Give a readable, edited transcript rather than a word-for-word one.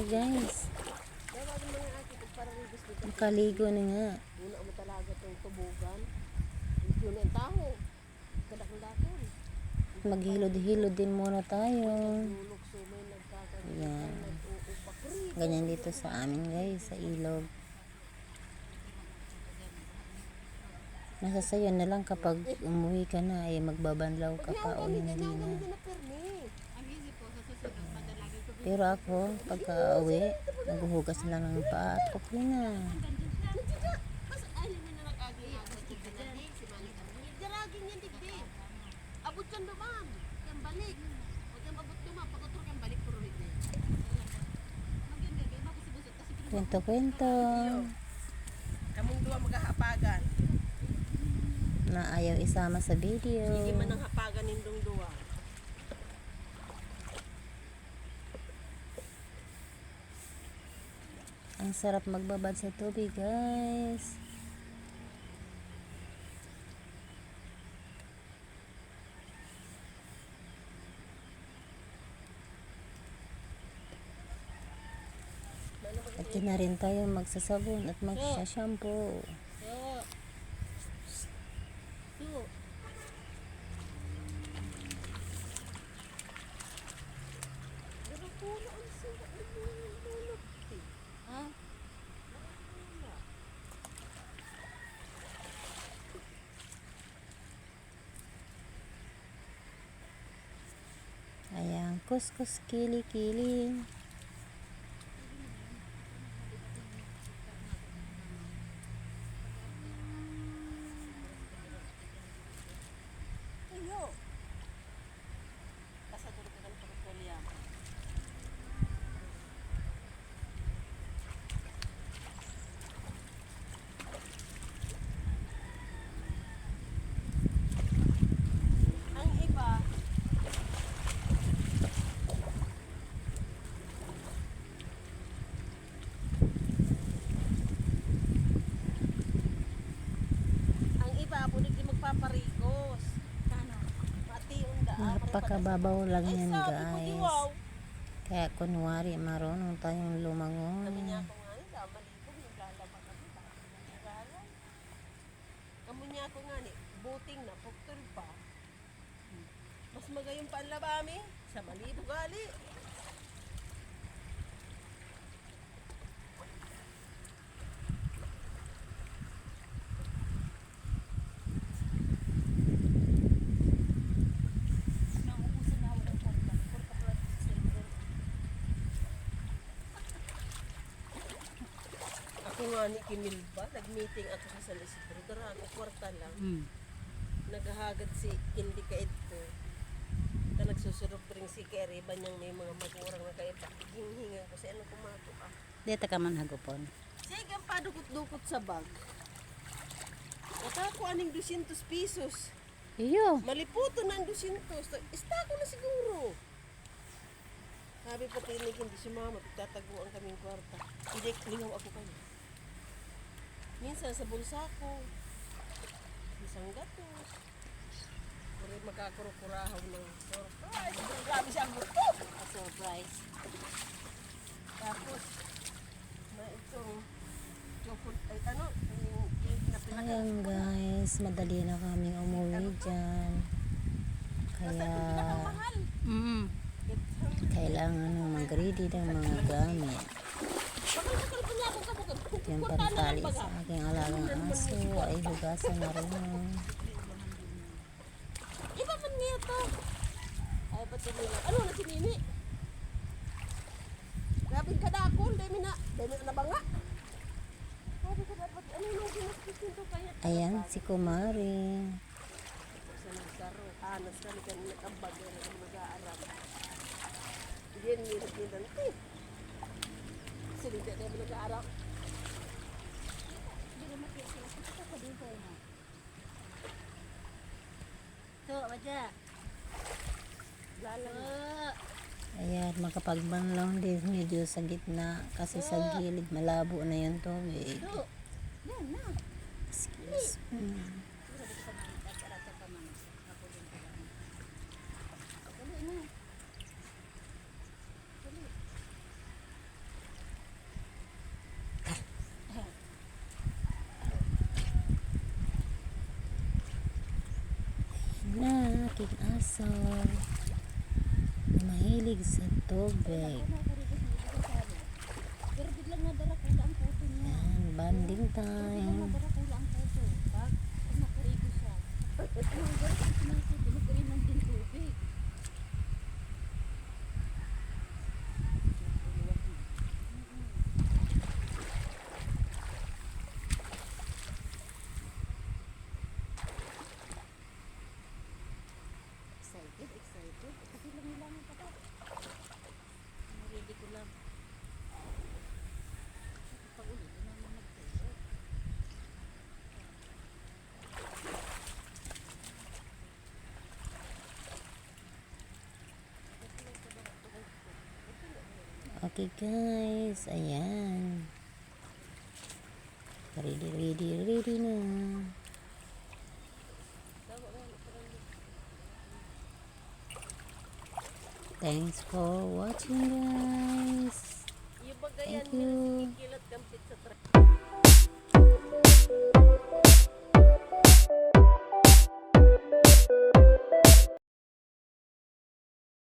na guys. Nakaligo na nga. Muna mo talaga itong tubugan. Yun ang taho. Kadakon-dakon. Maghilod-hilod din muna tayo. Yan. Ganyan dito sa amin guys, sa ilog. Nasa sayo na lang kapag umuwi ka na ay magbabanlaw ka pa o hindi na. Pero ako, pagka uwi, naghuhugas na lang ng paa at okay na. Abot yan ba ma'am? Yan balik. Huwag yan abot ka ma'am. Pag-utro yan balik puro rin. Kwento-kwento. Kamong duwa maghahapagan. Na ayaw isama sa video. Hindi man ang hapagan nindong duwa. Ang sarap magbabad sa tubig guys. At yun na rin tayo magsasabon at magsashampoo. Ayan, kuskus kili-kili. Paparigos. Napakababaw lang yan guys. Kaya kunwari marunong tayong lumangoy. Sabi niya ako nga ni, malibog, naglalaba kami. Kamu niya ako nga ni, buting na, puktol pa. Mas magayong panlabami, sa malibog gali. Ako nga ni Kimilba, nag-meeting ako sa San Isidro. Dara ako, kwarta lang. Naghahagad si Hindi Kaedto. Ka nagsusurok rin si Keriba niyang may mga magurang na kayo. Hinghingan ko sa ano kumato ka. Dito ka man hagupon. Sige, ang padukot-dukot sa bag. Nakakuha aning 200 pesos. Iyo. Maliputo na ang 200. Istako na siguro. Sabi pa tinig, hindi si mama, tataguan kaming kwarta. Hindi, lingaw ako kayo. Minsan sa bulsa ko, isang gatos. Puri magkakurukurahaw ng surprise. Grabe siyang gusto. Surprise. Tapos, na itong chocolate, ay ano, yung Ayan guys, madali na kaming umuwi dyan. Kaya kailangan nang mag-ready ng mga gamit. Ito yung pantali sa aking alagang aso ay hugasan na rin. Iba man niya to. Ay, ba't yun nila? Ano na si Nini? Grabe ka dakon, dahil na nabanga. Grabe ka dapat, ano yung ginaspisin to kaya? Ayan, si Kumari. Sa nagsaro, anas ka ni kanina kambag na mag-aaram. Diyan nilip nilang to. Silita na yung mag-aaram. Tuh, baca. Lalang. Ayan, makapagbanlaw din medyo sa gitna kasi sa gilid malabo na yung tubig. Tuh. Yan na. Excuse me. aking aso na mahilig sa tubig. Pero biglang nadarakula ang puto niya. Yan, bonding Biglang time. nadarakula ang puto. Pag nakarigo siya. Pinag-iriman din tubig. Excited. Kasi langilangan pa to. Ready ko lang. Pag ulit, na naman magtulo. Okay guys, ayan. Ready na. Thanks for watching guys. Yung bagayan Thank you.